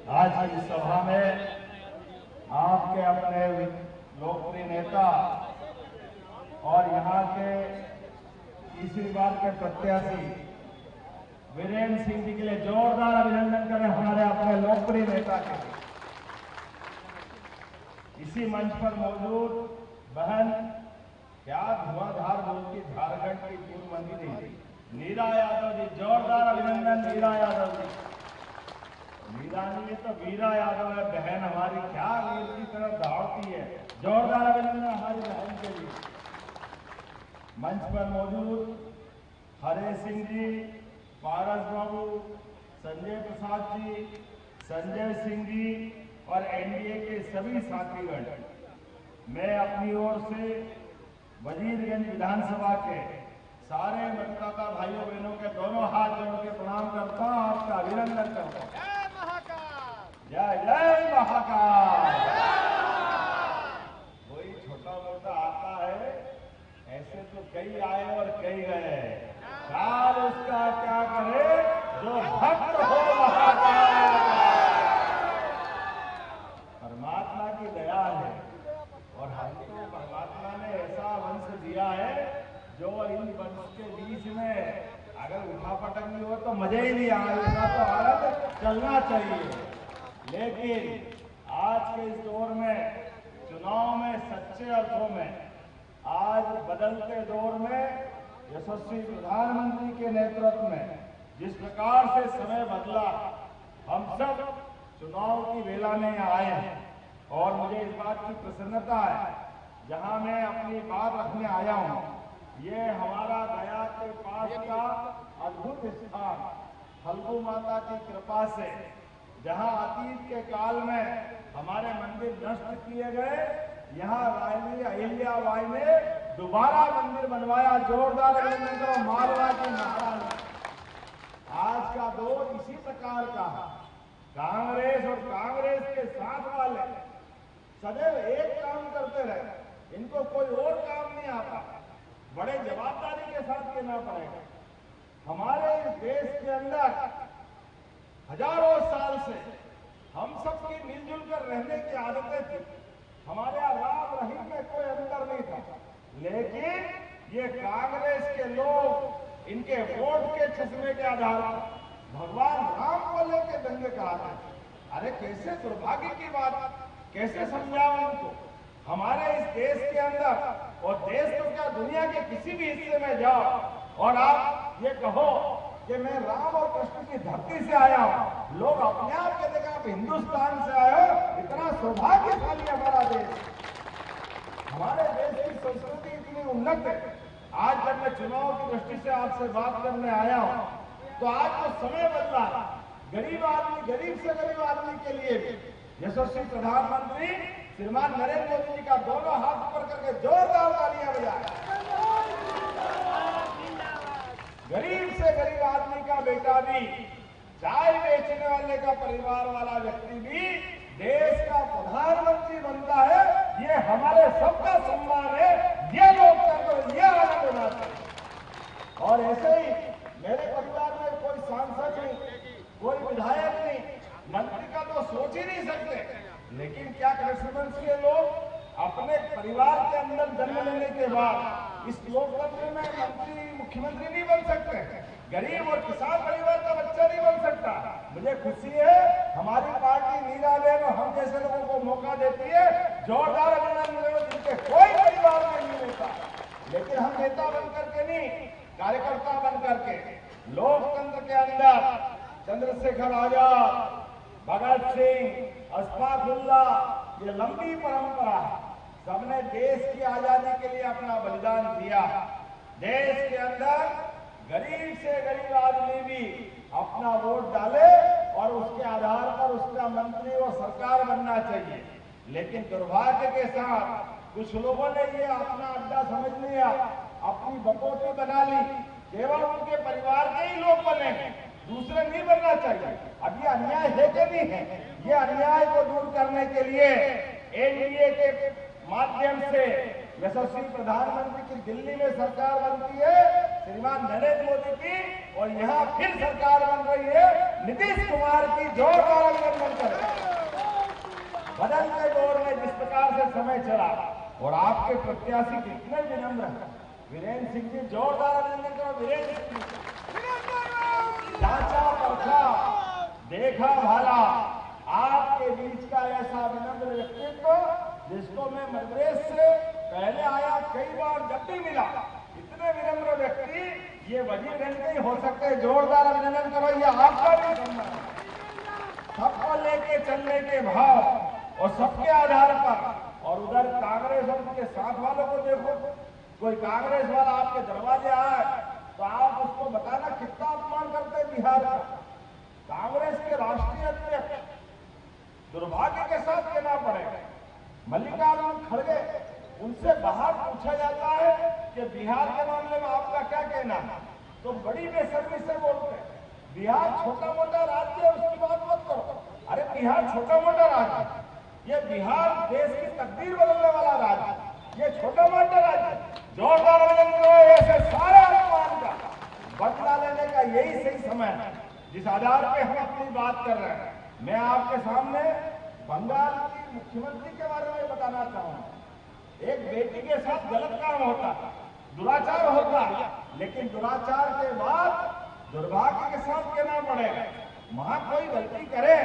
आज की सभा में आपके अपने लोकप्रिय नेता और यहाँ के तीसरी बार के प्रत्याशी वीरेंद्र सिंह जी के लिए जोरदार अभिनंदन करें। हमारे अपने लोकप्रिय नेता के इसी मंच पर मौजूद बहन क्या धुआंधार बोलती झारखंड की पूर्व मंत्री नीरा यादव जी, जोरदार अभिनंदन नीरा यादव जी। नीरा नहीं तो वीरा यादव है बहन हमारी, क्या वीर की तरफ दौड़ती है। जोरदार अभिनंदन हमारी बहन के लिए। मंच पर मौजूद हरे सिंह जी, पारस बाबू, संजय प्रसाद जी, संजय सिंह जी और एनडीए के सभी साथीगण, मैं अपनी ओर से वजीरगंज विधानसभा के सारे मतदाता भाइयों बहनों के दोनों हाथ जोड़ के प्रणाम करता हूं, आपका अभिनंदन करता हूं। जय जय महाकाल। कोई छोटा मोटा आता है, ऐसे तो कई आए और कई गए, काल उसका क्या करे जो भक्त हो महाकाल। परमात्मा की दया है और हमको परमात्मा ने ऐसा वंश दिया है जो इन वंश के बीच में अगर उठा पटकनी हो तो मजा ही नहीं आएगा, तो आनंद चलना चाहिए। लेकिन आज के इस दौर में, चुनाव में सच्चे अर्थों में, आज बदलते दौर में यशस्वी प्रधानमंत्री के नेतृत्व में जिस प्रकार से समय बदला, हम सब चुनाव की वेला में आए हैं और मुझे इस बात की प्रसन्नता है, जहां मैं अपनी बात रखने आया हूं, ये हमारा गया के पास का अद्भुत स्थान फल्गु माता की कृपा से, जहां अतीत के काल में हमारे मंदिर नष्ट किए गए, यहाँ रानी अहिल्याबाई ने दोबारा मंदिर बनवाया। जोरदार अभिनंदन करो मालवा की महारानी। आज का दौर इसी प्रकार का है। कांग्रेस और कांग्रेस के साथ वाले सदैव एक काम करते रहे, इनको कोई और काम नहीं आता। बड़े जवाबदारी के साथ कहना पड़ेगा, हमारे इस देश के अंदर हजारों साल से हम सबकी मिलजुल कर रहने की आदतें थी। हमारे यहाँ राम रहीम में कोई अंतर नहीं था, लेकिन ये कांग्रेस के लोग इनके वोट के चश्मे के आधार पर भगवान राम को लेकर दंगे कराते। अरे कैसे दुर्भाग्य की बात, कैसे समझाओ इनको। हमारे इस देश के अंदर, और देश तो क्या दुनिया के किसी भी हिस्से में जाओ और आप ये कहो कि मैं राम और कृष्ण की धरती से आया हूं, लोग अपने आप कहते हैं आप हिंदुस्तान से आए हो। इतना सौभाग्यशाली हमारा देश। हमारे देश की संस्कृति इतनी उन्नत है। आज जब मैं चुनाव की दृष्टि से आपसे बात करने आया हूं, तो आज जो समय बदला, गरीब आदमी, गरीब से गरीब आदमी के लिए भी यशस्वी प्रधानमंत्री श्रीमान नरेंद्र मोदी जी का दोनों हाथ ऊपर करके जोरदार तालियां बजाए। गरीब से गरीब आदमी का बेटा भी, चाय बेचने वाले का परिवार वाला व्यक्ति भी देश का प्रधानमंत्री बनता है। ये हमारे सबका सम्मान है, ये लोकतंत्र, ये आनंद होना चाहिए। और ऐसे ही मेरे परिवार में कोई सांसद नहीं, कोई विधायक नहीं, मंत्री का तो सोच ही नहीं सकते। लेकिन क्या कृष्णवंश के लोग अपने परिवार के अंदर जन्म लेने के बाद इस लोकतंत्र में मंत्री, मुख्यमंत्री नहीं बन सकते। गरीब और किसान परिवार का बच्चा नहीं बन सकता। मुझे खुशी है हमारी पार्टी नीरा बहन और हम जैसे लोगों को मौका देती है। जोरदार अभिनंदन, जिनके कोई परिवार में नहीं होता, लेकिन हम नेता बन करके नहीं, कार्यकर्ता बन करके लोकतंत्र के अंदर चंद्रशेखर आजाद, भगत सिंह, अशफाकुल्ला, ये लंबी परंपरा है। सबने देश की आजादी के लिए अपना बलिदान दिया। देश के अंदर गरीब से गरीब आदमी भी अपना वोट डाले और उसके आधार पर उसका मंत्री और सरकार बनना चाहिए। लेकिन दुर्भाग्य के साथ कुछ लोगों ने ये अपना अड्डा समझ लिया, अपनी बकोटी बना ली, केवल उनके परिवार के ही लोग बने, दूसरे नहीं बनना चाहिए। अब ये अन्याय है कि नहीं है? ये अन्याय को दूर करने के लिए एनडीए के माध्यम से यशस्वी प्रधानमंत्री की दिल्ली में सरकार बनती है, श्रीमान नरेंद्र मोदी की, और यहाँ फिर सरकार बन रही है नीतीश कुमार की। जोरदार अभिनंदन करें। बदल के दौर में जिस प्रकार से समय चला और आपके प्रत्याशी कितने विनम्र हैं। वीरेंद्र सिंह जी, जोरदार अभिनंदन करो वीरेंद्र सिंह जी। जांचा परखा देखा भाला, आपके बीच का ऐसा विनम्र व्यक्तित्व जिसको मैं मध्यप्रदेश से पहले आया, कई बार जब भी मिला, इतने विनम्र व्यक्ति ये वजीरगंज के ही हो सकते। जोरदार अभिनंदन करो, ये आपका भी सम्मान। सबको लेके चलने के भाव और सबके आधार पर। और उधर कांग्रेस और उनके साथ वालों को देखो, कोई कांग्रेस वाला आपके दरवाजे आए तो आप उसको बताना कितना अपमान करते हैं बिहार का। कांग्रेस के राष्ट्रीय अध्यक्ष, दुर्भाग्य के साथ कहना पड़ेगा, मल्लिकार्जुन खड़गे, उनसे बाहर पूछा जाता है कि बिहार के मामले में आपका क्या कहना है, तो बड़ी बेशर्मी से बोलते हैं बिहार छोटा मोटा राज्य है, उसकी बात मत करो। अरे बिहार छोटा मोटा राज्य, ये बिहार देश की तकदीर बदलने वाला राज्य, ये छोटा मोटा राज्य। जोरदार अभिनंदन, ऐसे सारे अपमान का बदला लेने का यही सही समय है जिस आधार पे हम अपनी बात कर रहे हैं। मैं आपके सामने बंगाल की मुख्यमंत्री के बारे में बताना चाहूंगा। एक बेटी के साथ गलत काम होता, दुराचार होता, लेकिन दुराचार के बाद दुर्भाग्य के साथ कहना पड़ेगा, वहां कोई गलती करे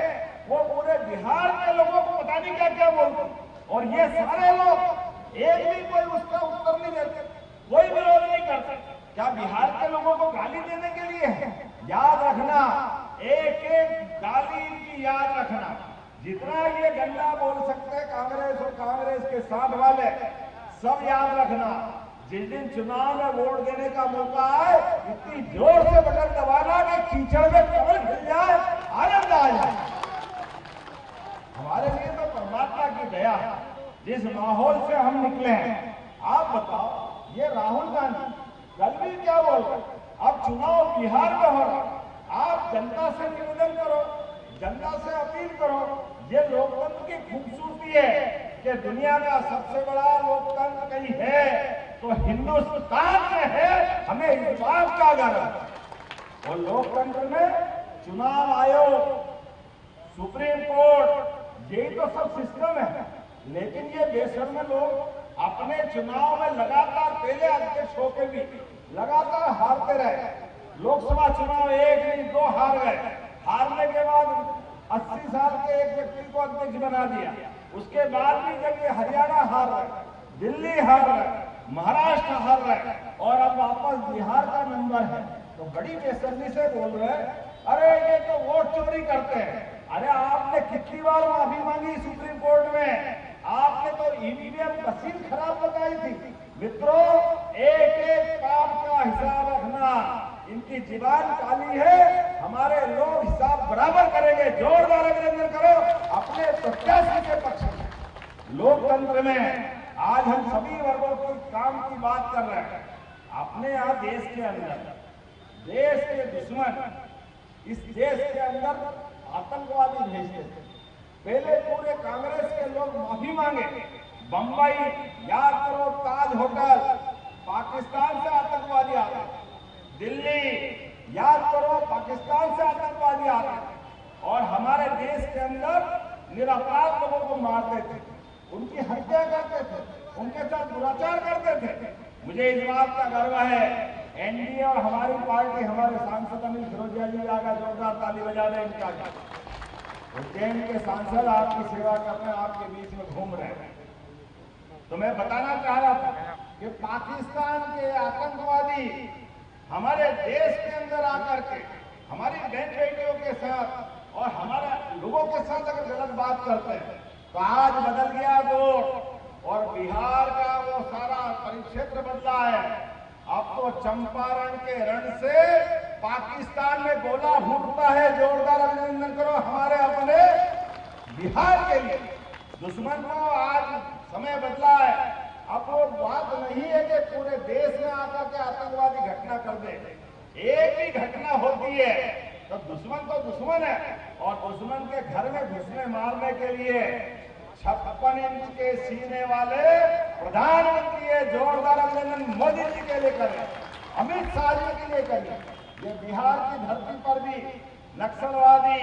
वो पूरे बिहार के लोगों को पता नहीं क्या क्या बोलते, और ये सारे लोग एक भी कोई उसका उत्तर नहीं देते, कोई विरोध नहीं करते। क्या बिहार के लोगों को गाली देने के लिए है? याद रखना, एक एक गाली की याद रखना। जितना ये गंदा बोल सकते हैं कांग्रेस और कांग्रेस के साथ वाले, सब याद रखना, जिस दिन चुनाव में वोट देने का मौका आए, इतनी जोर से बटन दबाना कि कीचड़ में कमल खिल जाए, आनंद आ जाए। हमारे लिए तो परमात्मा की दया, जिस माहौल से हम निकले हैं। आप बताओ, ये राहुल गांधी कल भी क्या बोल रहे, अब चुनाव बिहार में हो रहा, आप जनता से निवेदन करो, जनता से अपील करो। ये लोकतंत्र की खूबसूरती है कि दुनिया का सबसे बड़ा लोकतंत्र कहीं है तो हिंदुस्तान में है, हमें इस बात का गर्व है। और लोकतंत्र में चुनाव आयोग, सुप्रीम कोर्ट, यही तो सब सिस्टम है। लेकिन ये बेशर्म लोग अपने चुनाव में लगातार पहले अध्यक्ष होकर भी लगातार हारते रहे। लोकसभा चुनाव 1 नहीं 2 हार गए, हारने के बाद 80 साल के एक व्यक्ति को अध्यक्ष बना दिया। उसके बाद भी जब ये हरियाणा हार रहे, दिल्ली हार रहे, महाराष्ट्र हार रहे और अब वापस बिहार का नंबर है, तो बड़ी बेशर्मी से बोल रहे हैं अरे ये तो वोट चोरी करते हैं। अरे आपने कितनी बार माफी मांगी सुप्रीम कोर्ट में, आपने तो ईवीएम मशीन खराब बताई थी। मित्रों, एक एक काम का हिसाब रखना, इनकी जीवान काली है, हमारे लोग हिसाब बराबर करेंगे। जोरदार अभिनंदन करो अपने प्रत्याशी के पक्ष में। लोकतंत्र में आज हम सभी वर्गों के काम की बात कर रहे हैं। अपने यहाँ देश के अंदर देश के दुश्मन इस देश के अंदर आतंकवादी भेजते थे। पहले पूरे कांग्रेस के लोग माफी मांगे। बंबई, याद करो, ताज होटल, पाकिस्तान से आतंकवादी आते। दिल्ली, याद करो, पाकिस्तान से आतंकवादी आते और हमारे देश के अंदर निरपराध लोगों को मारते थे, उनकी हत्या करते थे, उनके साथ दुराचार करते थे। मुझे इस बात का गर्व है, एनडीए और हमारी पार्टी, हमारे सांसद अनिल फिरोजिया जी आगे जोरदार ताली बजा दें इनका। उज्जैन के सांसद आपकी सेवा करने आपके बीच में घूम रहे हैं। तो मैं बताना चाह रहा था कि पाकिस्तान के आतंकवादी हमारे देश के अंदर आकर के हमारी बहन बेटियों के साथ और हमारे लोगों के साथ अगर गलत बात करते हैं, तो आज बदल गया वोट और बिहार का वो सारा परिक्षेत्र बदला है। अब तो चंपारण के रण से पाकिस्तान में गोला फूटता है। जोरदार अभिनंदन करो हमारे अपने बिहार के लिए। दुश्मन को आज समय बदला है। अब वो बात नहीं है कि पूरे देश में आकर के आतंकवादी घटना कर दे। एक ही घटना होती है तो दुश्मन है और दुश्मन के घर में घुसने मारने के लिए 56 इंच के सीने वाले प्रधानमंत्री है। जोरदार अभिनंदन मोदी जी के लिए करें, अमित शाह जी के लिए करें। ये बिहार की धरती पर भी नक्सलवादी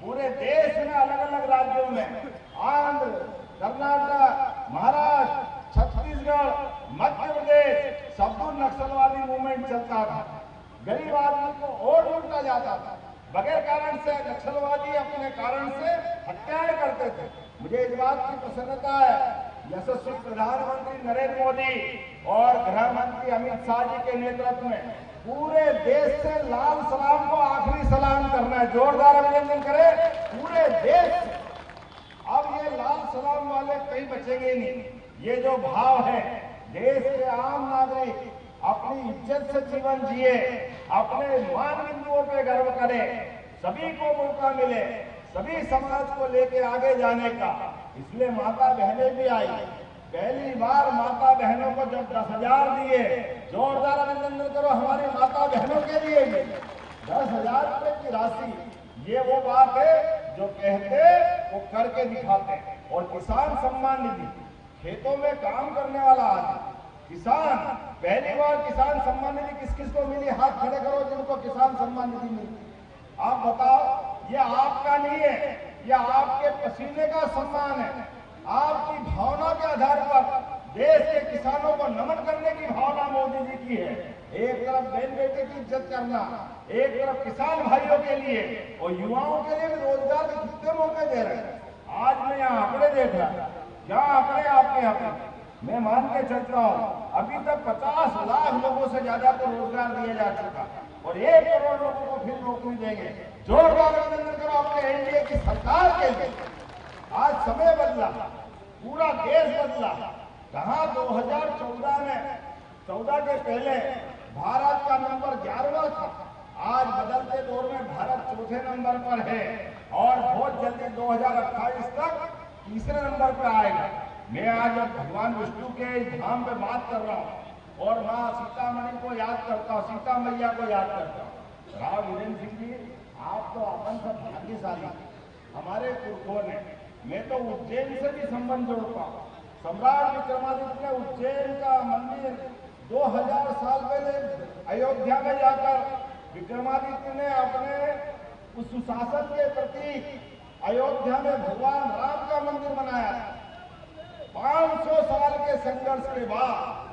पूरे देश में अलग अलग राज्यों में, आंध्र, जाता था, बगैर कारण से नक्सलवादी अपने कारण से हत्याएं करते थे। मुझे इस बात की प्रसन्नता है, यशस्वी प्रधानमंत्री नरेंद्र मोदी और गृह मंत्री अमित शाह जी के नेतृत्व में पूरे देश से लाल सलाम को आखिरी सलाम करना है। जोरदार अभिनंदन करें पूरे देश से। अब ये लाल सलाम वाले कहीं बचेंगे नहीं। ये जो भाव है, देश के आम नागरिक अपनी इज्जत से जीवन जिए, अपने मान बिंदुओं पे गर्व करे, सभी को मौका मिले, सभी समाज को लेके आगे जाने का। इसलिए माता बहनें भी आई। पहली बार माता बहनों को जब 10,000 दिए, जोरदार अभिनंदन करो हमारी माता बहनों के लिए भी 10,000 रुपए की राशि। ये वो बात है जो कहते वो करके दिखाते। और किसान सम्मान निधि, खेतों में काम करने वाला आदमी किसान, पहली बार किसान सम्मान निधि किस किस को मिली? हाथ खड़े करो जिनको किसान सम्मान निधि मिली। आप बताओ, ये आपका नहीं है, ये आपके पसीने का सम्मान है। आपकी भावना के आधार पर देश के किसानों को नमन करने की भावना मोदी जी की है। एक तरफ बहन बेटे की इज्जत करना, एक तरफ किसान भाइयों के लिए और युवाओं के लिए भी रोजगार के कितने मौके दे रहे हैं। आज मैं यहाँ आंकड़े देख रहा, यहाँ आंकड़े आपके यहाँ पे मैं मान के चलता हूँ, अभी तक 50 लाख लोगों से ज्यादा को रोजगार दिया जा चुका और 1 करोड़ लोगों को फिर नौकरी देंगे। जोरदार अभिनंदन करो अपने एनडीए की सरकार के लिए। आज समय बदला, पूरा देश बदला। कहाँ 2014 में 14 के पहले भारत का नंबर 11वां था, आज बदलते दौर में भारत चौथे नंबर पर है और बहुत जल्दी 2028 तक तीसरे नंबर पर आएगा। मैं आज भगवान विष्णु के धाम पे बात कर रहा हूँ और माँ सीतामढ़ी को याद करता हूँ, सीता मैया को याद करता हूँ। राव वीरेंद्र सिंह जी, आप तो अपन सब भाग्यशाली, हमारे पुरखों ने, मैं तो उज्जैन से भी संबंध जोड़ता हूँ। सम्राट विक्रमादित्य ने उज्जैन का मंदिर 2000 साल पहले अयोध्या में जाकर विक्रमादित्य ने अपने उस सुशासन के प्रतीक अयोध्या में भगवान राम का मंदिर बनाया। 500 साल के संघर्ष के बाद,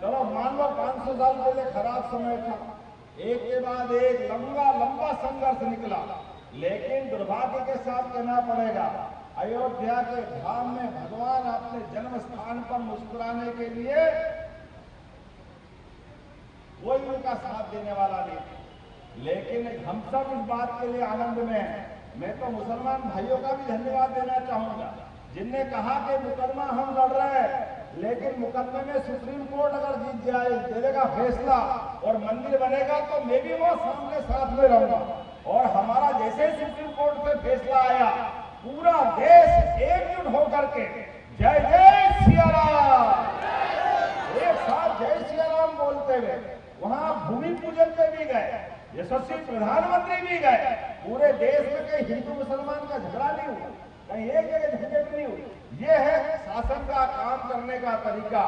चलो मान लो 500 साल पहले खराब समय था, एक के बाद एक लंबा संघर्ष निकला, लेकिन दुर्भाग्य के साथ कहना पड़ेगा अयोध्या के धाम में भगवान अपने जन्म स्थान पर मुस्कुराने के लिए कोई उनका साथ देने वाला नहीं। लेकिन हम सब इस बात के लिए आनंद में हैं। मैं तो मुसलमान भाइयों का भी धन्यवाद देना चाहूंगा जिनने कहा कि मुकदमा हम लड़ रहे हैं, लेकिन मुकदमे में सुप्रीम कोर्ट अगर जीत जाए, देगा फैसला और मंदिर बनेगा तो मैं भी वो सामने साथ में रहूंगा। और हमारा जैसे सुप्रीम कोर्ट से फैसला आया, पूरा देश एकजुट होकर के जय जय सिया राम, एक साथ जय सिया राम बोलते हुए वहां भूमि पूजन पे भी गए, यशस्वी प्रधानमंत्री भी गए। पूरे देश में कहीं हिंदू मुसलमान का झगड़ा नहीं हुआ, कहीं एक जगह झंझट नहीं हुई। ये है शासन का काम करने का तरीका,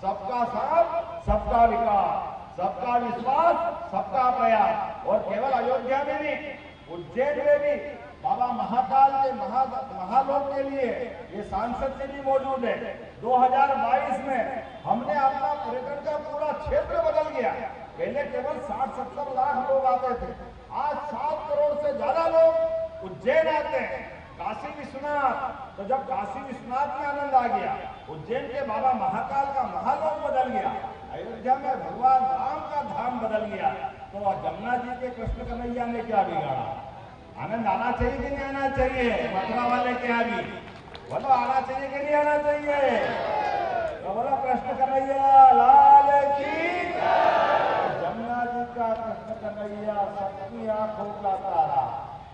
सबका साथ सबका विकास, सबका विश्वास सबका प्रयास। और केवल अयोध्या में नहीं, उज्जैन में भी बाबा महाकाल के महालोक के लिए ये सांसद जी भी मौजूद है। 2022 में हमने अपना पर्यटन का पूरा क्षेत्र बदल गया। पहले केवल 60-70 लाख लोग आते थे, आज 7 करोड़ से ज्यादा लोग उज्जैन आते हैं। काशी विश्वनाथ, तो जब काशी विश्वनाथ में आनंद आ गया, उज्जैन के बाबा महाकाल का महालोक बदल गया, अयोध्या में भगवान राम का धाम बदल गया, तो जमुना जी के कृष्ण कन्हैया ने क्या बिगाड़ा? आनंद आना चाहिए कि नहीं आना चाहिए? मथुरा वाले के यहाँ भी बोलो आना चाहिए कि नहीं आना चाहिए? तो बोलो कृष्ण कन्हैया लाल की, जमुना जी का कृष्ण कन्हैया सबकी आंखों का तारा।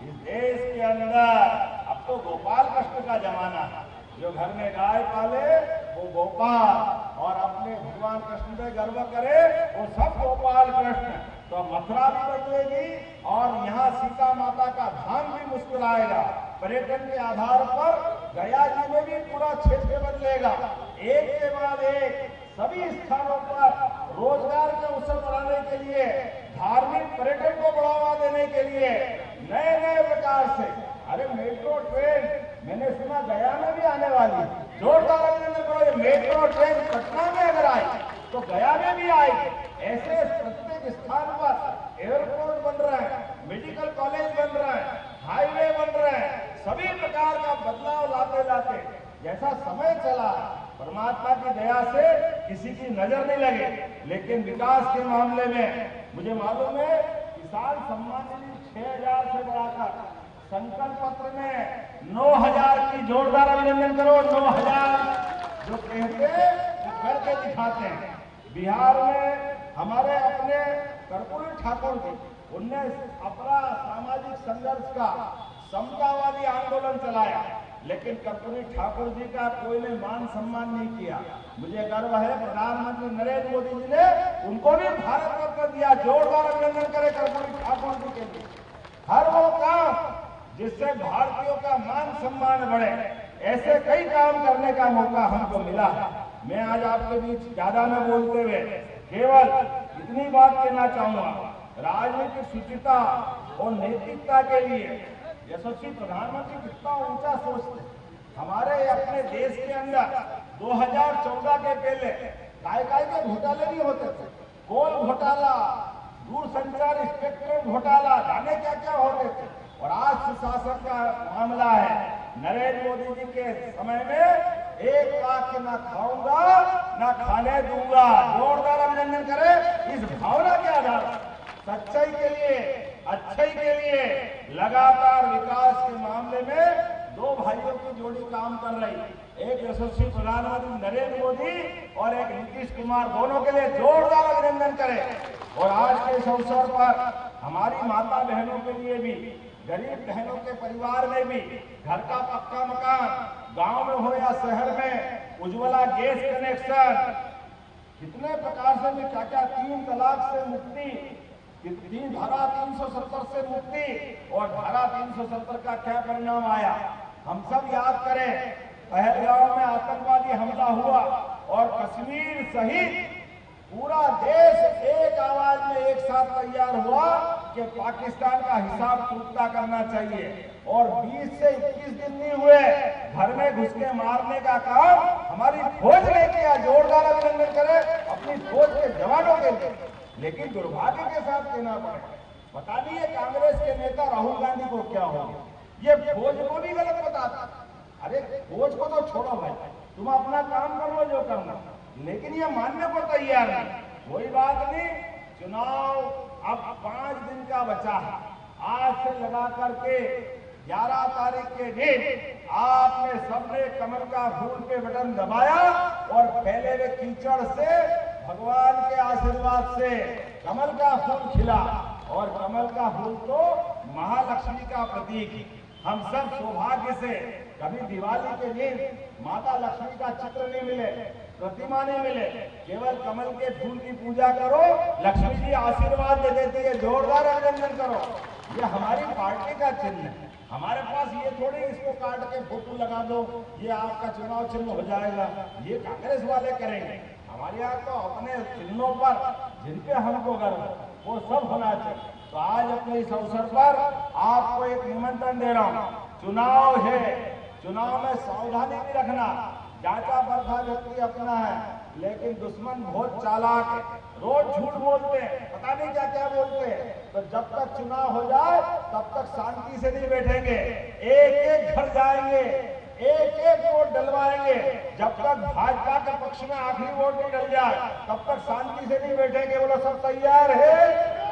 इस देश के अंदर अब तो गोपाल कृष्ण का जमाना है। जो घर में गाय पाले वो गोपाल, और अपने भगवान कृष्ण पे गर्व करे वो सब गोपाल कृष्ण। तो मथुरा भी बदलेगी और यहाँ सीता माता का धाम भी मुस्कुराएगा। पर्यटन के आधार पर गया जी में भी पूरा क्षेत्र बदलेगा। एक के बाद एक सभी स्थानों पर रोजगार के अवसर बढ़ाने के लिए, धार्मिक पर्यटन को बढ़ावा देने के लिए नए नए प्रकार से, अरे मेट्रो ट्रेन मैंने सुना गया में भी आने वाली, जोरदार अभिनंदन करो। ये मेट्रो ट्रेन पटना में अगर आई तो गया में भी आएगी। ऐसे प्रत्येक स्थान पर एयरपोर्ट बन रहा है, हाईवे बन रहे हैं, सभी प्रकार का बदलाव लाते लाते जैसा समय चला, परमात्मा की दया से किसी की नजर नहीं लगे, लेकिन विकास के मामले में मुझे मालूम है किसान सम्मान निधि 6,000 से बढ़ाकर संकल्प पत्र में 9,000 की जोरदार अभिनंदन करो। 9,000 जो कहते वो करके दिखाते हैं। बिहार में हमारे अपने कर्पूरी ठाकुर जी, उनने अपना सामाजिक संघर्ष का समतावादी आंदोलन चलाया, लेकिन कर्पूरी ठाकुर जी का कोई ने मान सम्मान नहीं किया। मुझे गर्व है प्रधानमंत्री नरेंद्र मोदी जी ने उनको भी भारत रत्न दिया। जोरदार अभिनंदन करें कर्पूरी ठाकुर जी के लिए। हर वो काम जिससे भारतीयों का मान सम्मान बढ़े, ऐसे कई काम करने का मौका हमको मिला है। मैं आज आपके बीच ज्यादा न बोलते हुए केवल इतनी बात कहना चाहूंगा, राजनीतिक शुचिता और नैतिकता के लिए यशस्वी प्रधानमंत्री कितना ऊंचा सोचते। हमारे अपने देश के अंदर 2014 के पहले काय के घोटाले नहीं होते थे। कोल घोटाला, दूरसंचार स्पेक्ट्रम घोटाला, जाने क्या क्या होते थे। और आज सुशासन का मामला है। नरेंद्र मोदी जी के समय में 1 लाख ना खाऊंगा ना खाने दूंगा। जोरदार अभिनंदन करें इस भावना के आधार पर। सच्चाई के लिए, अच्छाई के लिए लगातार विकास के मामले में दो भाइयों की जोड़ी काम कर रही। एक यशस्वी प्रधानमंत्री नरेंद्र मोदी और एक नीतीश कुमार, दोनों के लिए जोरदार अभिनंदन करें। और आज के इस अवसर पर हमारी माता बहनों के लिए भी, गरीब बहनों के परिवार में भी घर का पक्का मकान, गांव में हो या शहर में उज्ज्वला गैस कनेक्शन, कितने प्रकार से भी क्या क्या, 3 तलाक से मुक्ति, धारा 370 से मुक्ति, और धारा 370 का क्या परिणाम आया हम सब याद करें। पहलगाम में आतंकवादी हमला हुआ और कश्मीर सहित पूरा देश एक आवाज में एक साथ तैयार हुआ कि पाकिस्तान का हिसाब चुकता करना चाहिए। और 20 से 21 दिन नहीं हुए, घर में घुस के मारने का काम हमारी फौज ने किया। जोरदार अभिनंदन करें अपनी फौज के जवानों के लिए। लेकिन दुर्भाग्य के साथ कहना पड़े, पता नहीं है कांग्रेस के नेता राहुल गांधी को क्या हो, ये फौज को भी गलत बताता। अरे फौज को तो छोड़ो भाई, तुम अपना काम कर लो जो करना, लेकिन ये मानने को तैयार नहीं। कोई बात नहीं, चुनाव अब 5 दिन का बचा है। आज से लगा करके 11 तारीख के दिन आपने सबने कमल का फूल पे बटन दबाया और फैले हुए कीचड़ से भगवान के आशीर्वाद से कमल का फूल खिला। और कमल का फूल तो महालक्ष्मी का प्रतीक। हम सब सौभाग्य से कभी दिवाली के दिन माता लक्ष्मी का चित्र नहीं मिले, प्रतिमा नहीं मिले, केवल कमल के फूल की पूजा करो, लक्ष्मी जी आशीर्वाद दे देती है। जोरदार अभिनंदन करो। ये हमारी पार्टी का चिन्ह है। हमारे पास ये थोड़ी इसको काट के फोटो लगा दो, ये आपका चुनाव चिन्ह हो जाएगा, ये कांग्रेस वाले करेंगे। हमारे यहाँ तो अपने चिन्हों पर जिनपे हमको गर्व है वो सब होना चाहिए। तो आज अपने इस अवसर पर आपको एक निमंत्रण दे रहा हूँ। चुनाव है, चुनाव में सावधानी भी रखना। जांचा परखा व्यक्ति अपना है, लेकिन दुश्मन बहुत चालाक है, रोज झूठ बोलते हैं, पता नहीं क्या क्या बोलते हैं। तो जब तक चुनाव हो जाए तब तक शांति से नहीं बैठेंगे, एक एक घर जाएंगे, एक एक वोट डलवाएंगे। जब तक भाजपा के पक्ष में आखिरी वोट नहीं डल जाए तब तक शांति से नहीं बैठेंगे। बोलो सब तैयार है?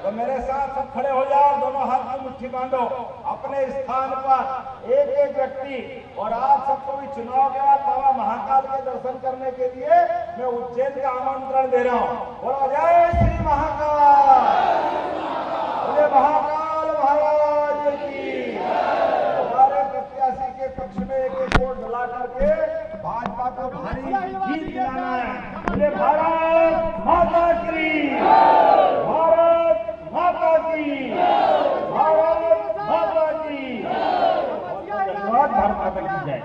तो मेरे साथ सब खड़े हो जाओ, दोनों हाथ में मुट्ठी बांधो अपने स्थान पर, एक एक व्यक्ति। और आप सबको भी चुनाव के बाद बाबा महाकाल के दर्शन करने के लिए मैं उज्जैन का आमंत्रण दे रहा हूँ। बोलो जय श्री महाकाल, बोले महाकाल महाराज की। हमारे प्रत्याशी के पक्ष में एक एक वोट डला करके भाजपा को भारी जीत दिलाना है। बोले भारत माता की, भारत माता की, भारत माता की। धन्यवाद। भारत माता की जय।